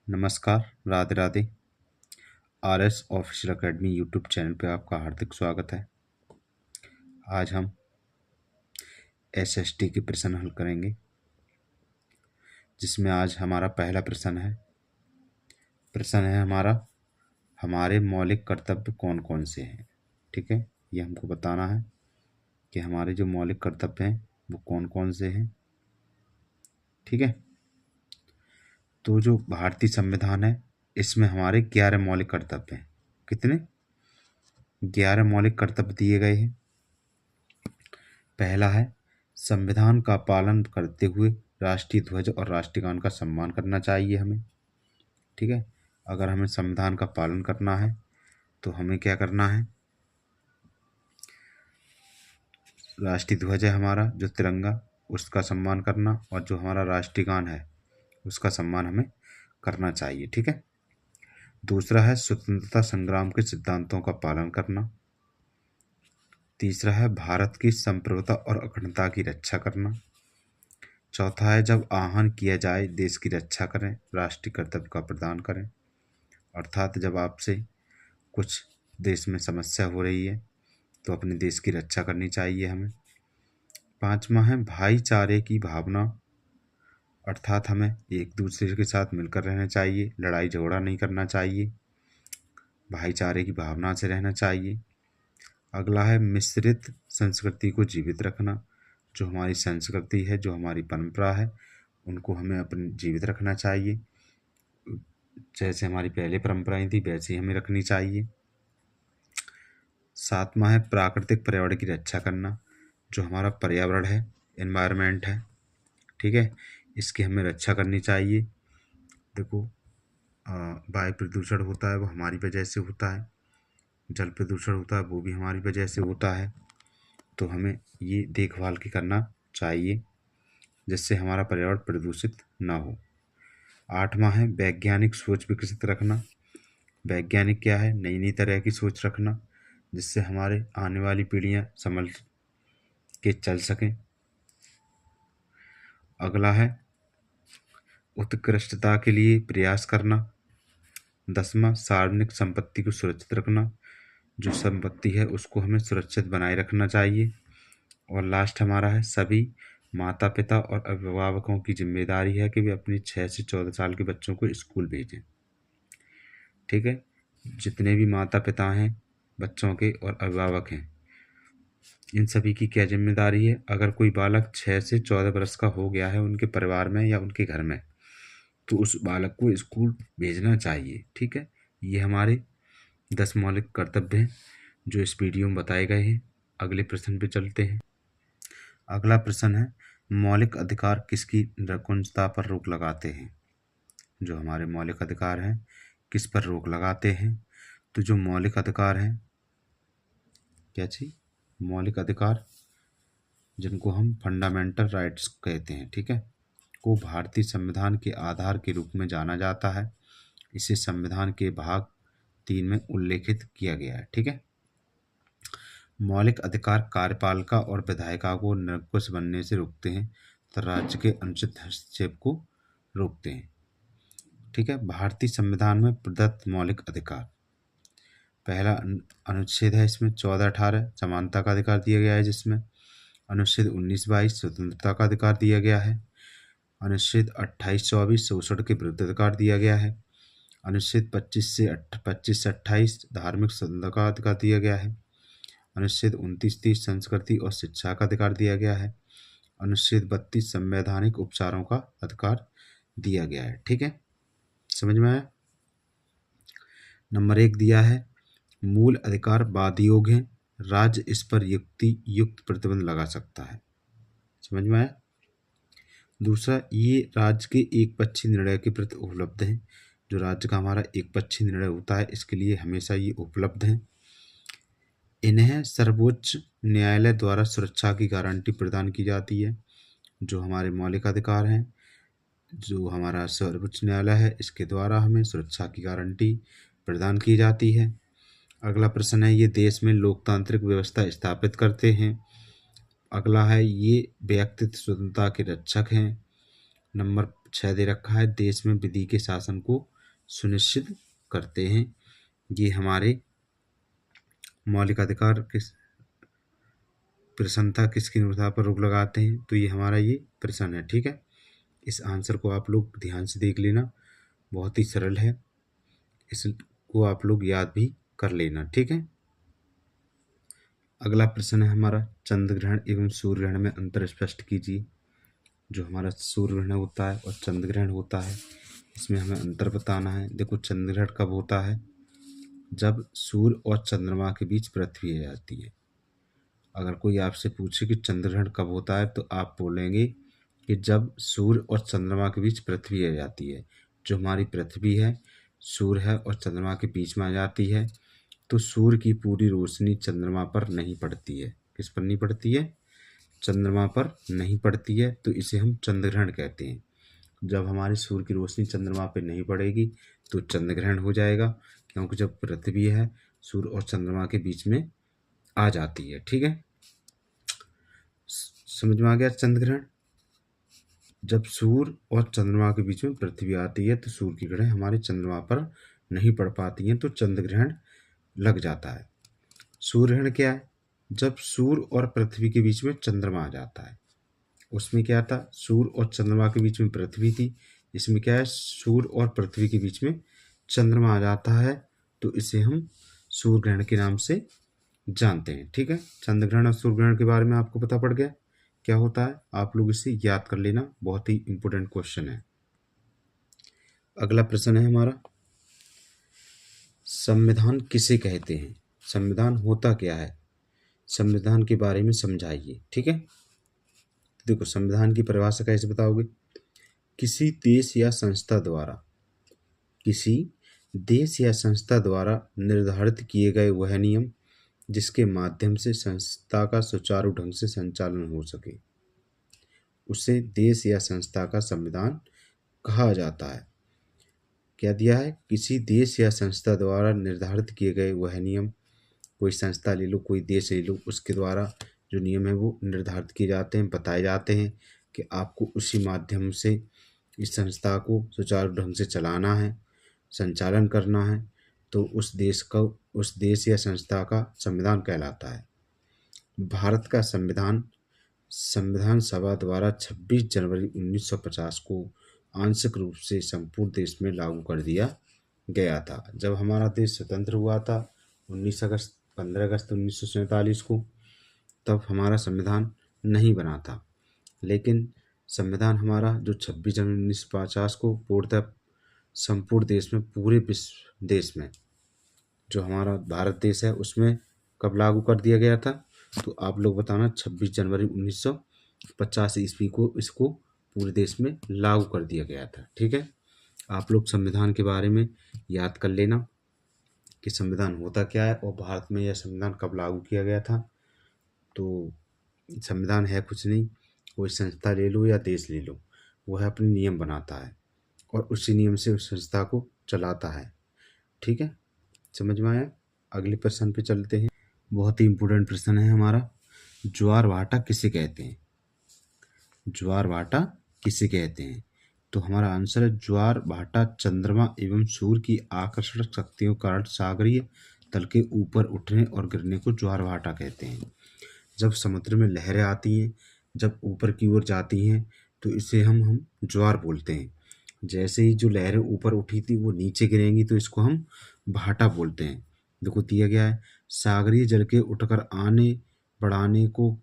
नमस्कार, Radhe Radhe. RS official academy YouTube channel पे आपका हार्दिक स्वागत है। आज हम एसएसटी के प्रश्न हल करेंगे, जिसमें आज हमारा पहला प्रश्न है हमारा, हमारे मौलिक कर्तव्य कौन कौन से हैं। ठीक है, ये हमको बताना है कि हमारे जो मौलिक कर्तव्य हैं वो कौन कौन से हैं। ठीक है, तो जो भारतीय संविधान है इसमें हमारे 11 मौलिक कर्तव्य हैं। कितने? 11 मौलिक कर्तव्य दिए गए हैं। पहला है, संविधान का पालन करते हुए राष्ट्रीय ध्वज और राष्ट्रगान का सम्मान करना चाहिए हमें। ठीक है, अगर हमें संविधान का पालन करना है तो हमें क्या करना है? राष्ट्रीय ध्वज है हमारा जो तिरंगा, उसका सम्मान करना, और जो हमारा राष्ट्रीय गान है उसका सम्मान हमें करना चाहिए। ठीक है। दूसरा है स्वतंत्रता संग्राम के सिद्धांतों का पालन करना। तीसरा है भारत की संप्रभुता और अखंडता की रक्षा करना। चौथा है जब आह्वान किया जाए देश की रक्षा करें, राष्ट्रीय कर्तव्य का प्रदान करें। अर्थात जब आपसे कुछ देश में समस्या हो रही है तो अपने देश की रक्षा करनी चाहिए हमें। पांचवा है भाईचारे की भावना, अर्थात हमें एक दूसरे के साथ मिलकर रहना चाहिए, लड़ाई झगड़ा नहीं करना चाहिए, भाईचारे की भावना से रहना चाहिए। अगला है मिश्रित संस्कृति को जीवित रखना। जो हमारी संस्कृति है, जो हमारी परंपरा है, उनको हमें अपने जीवित रखना चाहिए। जैसे हमारी पहले परंपराएं थी वैसे ही हमें रखनी चाहिए। सातवां है प्राकृतिक पर्यावरण की रक्षा करना। जो हमारा पर्यावरण है, एनवायरनमेंट है, ठीक है, इसकी हमें रक्षा करनी चाहिए। देखो, वायु प्रदूषण होता है वो हमारी वजह से होता है, जल प्रदूषण होता है वो भी हमारी वजह से होता है, तो हमें ये देखभाल की करना चाहिए जिससे हमारा पर्यावरण प्रदूषित ना हो। आठवां है वैज्ञानिक सोच विकसित रखना। वैज्ञानिक क्या है? नई नई तरह की सोच रखना जिससे हमारे आने वाली पीढ़ियां संभल के चल सकें। अगला है उत्कृष्टता के लिए प्रयास करना। 10वां सार्वजनिक संपत्ति को सुरक्षित रखना। जो संपत्ति है उसको हमें सुरक्षित बनाए रखना चाहिए। और लास्ट हमारा है सभी माता पिता और अभिभावकों की जिम्मेदारी है कि वे अपनी 6 से 14 साल के बच्चों को स्कूल भेजें। ठीक है, जितने भी माता पिता हैं, बच्चों के और अभिभावक हैं, इन सभी की क्या जिम्मेदारी है? अगर कोई बालक 6 से 14 वर्ष का हो गया है उनके परिवार में या उनके घर में, तो उस बालक को स्कूल भेजना चाहिए। ठीक है, ये हमारे 10 मौलिक कर्तव्य हैं जो इस वीडियो में बताए गए हैं। अगले प्रश्न पे चलते हैं। अगला प्रश्न है मौलिक अधिकार किसकी निरंकुशता पर रोक लगाते हैं। जो हमारे मौलिक अधिकार हैं किस पर रोक लगाते हैं? तो जो मौलिक अधिकार हैं, क्या चीज? मौलिक अधिकार जिनको हम फंडामेंटल राइट्स कहते हैं, ठीक है, को भारतीय संविधान के आधार के रूप में जाना जाता है। इसे संविधान के भाग 3 में उल्लेखित किया गया है। ठीक है, मौलिक अधिकार कार्यपालिका और विधायिका को निरंकुश बनने से रोकते हैं तो राज्य के अनुचित हस्तक्षेप को रोकते हैं। ठीक है, भारतीय संविधान में प्रदत्त मौलिक अधिकार, पहला अनुच्छेद है इसमें 14-18 समानता का अधिकार दिया गया है, जिसमें अनुच्छेद 19-22 स्वतंत्रता का अधिकार दिया गया है, अनुच्छेद 28-24 शोषण के विरुद्ध अधिकार दिया गया है, अनुच्छेद 25 से 28 धार्मिक स्वतंत्रता का अधिकार दिया गया है, अनुच्छेद 29-30 संस्कृति और शिक्षा का अधिकार दिया गया है, अनुच्छेद 32 संवैधानिक उपचारों का अधिकार दिया गया है। ठीक है, समझ में आया? नंबर 1 दिया है मूल अधिकार वाद योग्य है, राज्य इस पर युक्त प्रतिबंध लगा सकता है। समझ में आया? दूसरा, ये राज्य के एक पक्षीय निर्णय के प्रति उपलब्ध है। जो राज्य का हमारा एक पक्षीय निर्णय होता है इसके लिए हमेशा ये उपलब्ध है। इन्हें सर्वोच्च न्यायालय द्वारा सुरक्षा की गारंटी प्रदान की जाती है। जो हमारे मौलिक अधिकार हैं, जो हमारा सर्वोच्च न्यायालय है, इसके द्वारा हमें सुरक्षा की गारंटी प्रदान की जाती है। अगला प्रश्न है ये देश में लोकतांत्रिक व्यवस्था स्थापित करते हैं। अगला है ये व्यक्तित्व स्वतंत्रता के रक्षक हैं। नंबर 6 दे रखा है देश में विधि के शासन को सुनिश्चित करते हैं। ये हमारे मौलिक अधिकार किस प्रसन्नता किसकी निर्भरता पर रोक लगाते हैं, तो ये हमारा ये प्रश्न है। ठीक है, इस आंसर को आप लोग ध्यान से देख लेना, बहुत ही सरल है, इसको आप लोग याद भी कर लेना। ठीक है, अगला प्रश्न है हमारा, चंद्र ग्रहण एवं सूर्य ग्रहण में अंतर स्पष्ट कीजिए। जो हमारा सूर्य ग्रहण होता है और चंद्र ग्रहण होता है, इसमें हमें अंतर बताना है। देखो, चंद्र ग्रहण कब होता है? जब सूर्य और चंद्रमा के बीच पृथ्वी आ जाती है। अगर कोई आपसे पूछे कि चंद्र ग्रहण कब होता है, तो आप बोलेंगे कि जब सूर्य और चंद्रमा के बीच पृथ्वी आ जाती है। जो हमारी पृथ्वी है, सूर्य है और चंद्रमा के बीच में आ जाती है, तो सूर्य की पूरी रोशनी चंद्रमा पर नहीं पड़ती है। किस पर नहीं पड़ती है? चंद्रमा पर नहीं पड़ती है, तो इसे हम चंद्र ग्रहण कहते हैं। जब हमारी सूर्य की रोशनी चंद्रमा पर नहीं पड़ेगी तो चंद्र ग्रहण हो जाएगा, क्योंकि जब पृथ्वी है सूर्य और चंद्रमा के बीच में आ जाती है। ठीक है, समझ में आ गया? चंद्र ग्रहण जब सूर्य और चंद्रमा के बीच में पृथ्वी आती है तो सूर्य की किरणें हमारे चंद्रमा पर नहीं पड़ पाती हैं, तो चंद्र ग्रहण लग जाता है। सूर्य ग्रहण क्या है? जब सूर्य और पृथ्वी के बीच में चंद्रमा आ जाता है। उसमें क्या था? सूर्य और चंद्रमा के बीच में पृथ्वी थी। इसमें क्या है? सूर्य और पृथ्वी के बीच में चंद्रमा आ जाता है, तो इसे हम सूर्य ग्रहण के नाम से जानते हैं। ठीक है, चंद्र ग्रहण और सूर्य ग्रहण के बारे में आपको पता पड़ गया क्या होता है। आप लोग इसे याद कर लेना, बहुत ही इंपॉर्टेंट क्वेश्चन है। अगला प्रश्न है हमारा, संविधान किसे कहते हैं? संविधान होता क्या है? संविधान के बारे में समझाइए। ठीक है, देखो, संविधान की परिभाषा कैसे बताओगे? किसी देश या संस्था द्वारा निर्धारित किए गए वह नियम जिसके माध्यम से संस्था का सुचारू ढंग से संचालन हो सके, उसे देश या संस्था का संविधान कहा जाता है। क्या दिया है? किसी देश या संस्था द्वारा निर्धारित किए गए वह नियम, कोई संस्था ले लो, कोई देश ले लो, उसके द्वारा जो नियम है वो निर्धारित किए जाते हैं, बताए जाते हैं कि आपको उसी माध्यम से इस संस्था को सुचारू ढंग से चलाना है, संचालन करना है, तो उस देश या संस्था का संविधान कहलाता है। भारत का संविधान सभा द्वारा 26 जनवरी 1950 को आंशिक रूप से संपूर्ण देश में लागू कर दिया गया था। जब हमारा देश स्वतंत्र हुआ था 15 अगस्त 1947 को, तब हमारा संविधान नहीं बना था, लेकिन संविधान हमारा जो 26 जनवरी 1950 को पूर्णतः संपूर्ण देश में, पूरे विश्व देश में, जो हमारा भारत देश है उसमें कब लागू कर दिया गया था? तो आप लोग बताना, 26 जनवरी 1950 ईस्वी को इसको पूरे देश में लागू कर दिया गया था। ठीक है, आप लोग संविधान के बारे में याद कर लेना कि संविधान होता क्या है और भारत में यह संविधान कब लागू किया गया था। तो संविधान है कुछ नहीं, कोई संस्था ले लो या देश ले लो, वह अपने नियम बनाता है और उसी नियम से उस संस्था को चलाता है। ठीक है, समझ में आया? अगले प्रश्न पे चलते हैं। बहुत ही इम्पोर्टेंट प्रश्न है हमारा, ज्वार भाटा किसे कहते हैं? ज्वार भाटा किसे कहते हैं? तो हमारा आंसर है, ज्वार भाटा चंद्रमा एवं सूर्य की आकर्षण शक्तियों के कारण सागरीय तल के ऊपर उठने और गिरने को ज्वार भाटा कहते हैं। जब समुद्र में लहरें आती हैं, जब ऊपर की ओर जाती हैं, तो इसे हम ज्वार बोलते हैं। जैसे ही जो लहरें ऊपर उठी थी वो नीचे गिरेंगी, तो इसको हम भाटा बोलते हैं। देखो, दिया गया है, सागरीय जल के उठकर आने बढ़ाने को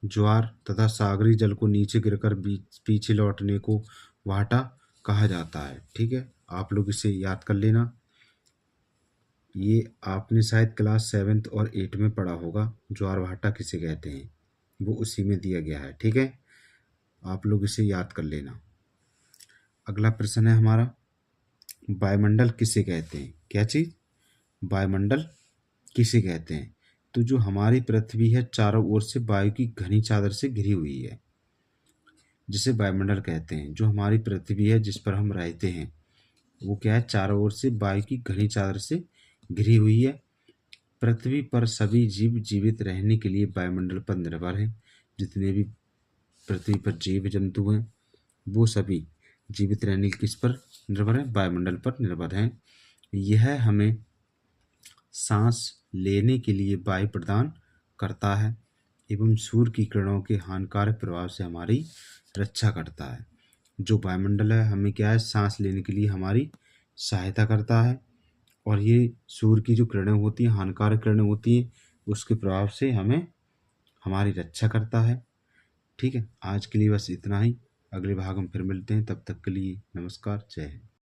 ज्वार तथा सागरीय जल को नीचे गिरकर पीछे लौटने को भाटा कहा जाता है। ठीक है, आप लोग इसे याद कर लेना, ये आपने शायद क्लास 7th और 8 में पढ़ा होगा, ज्वार भाटा किसे कहते हैं, वो उसी में दिया गया है। ठीक है, आप लोग इसे याद कर लेना। अगला प्रश्न है हमारा, वायुमंडल किसे कहते हैं? क्या चीज़? वायुमंडल किसे कहते हैं? तो जो हमारी पृथ्वी है चारों ओर से वायु की घनी चादर से घिरी हुई है, जिसे वायुमंडल कहते हैं। जो हमारी पृथ्वी है जिस पर हम रहते हैं, वो क्या है? चारों ओर से वायु की घनी चादर से घिरी हुई है। पृथ्वी पर सभी जीव जीवित रहने के लिए वायुमंडल पर निर्भर हैं। जितने भी पृथ्वी पर जीव जंतु हैं वो सभी जीवित रहने के किस पर निर्भर है? वायुमंडल पर निर्भर हैं। यह हमें सांस लेने के लिए वायु प्रदान करता है एवं सूर्य की किरणों के हानिकारक प्रभाव से हमारी रक्षा करता है। जो वायुमंडल है हमें क्या है, सांस लेने के लिए हमारी सहायता करता है, और ये सूर्य की जो किरणें होती हैं, हानिकारक किरणें होती हैं, उसके प्रभाव से हमें हमारी रक्षा करता है। ठीक है, आज के लिए बस इतना ही। अगले भाग में फिर मिलते हैं, तब तक के लिए नमस्कार, जय हिंद।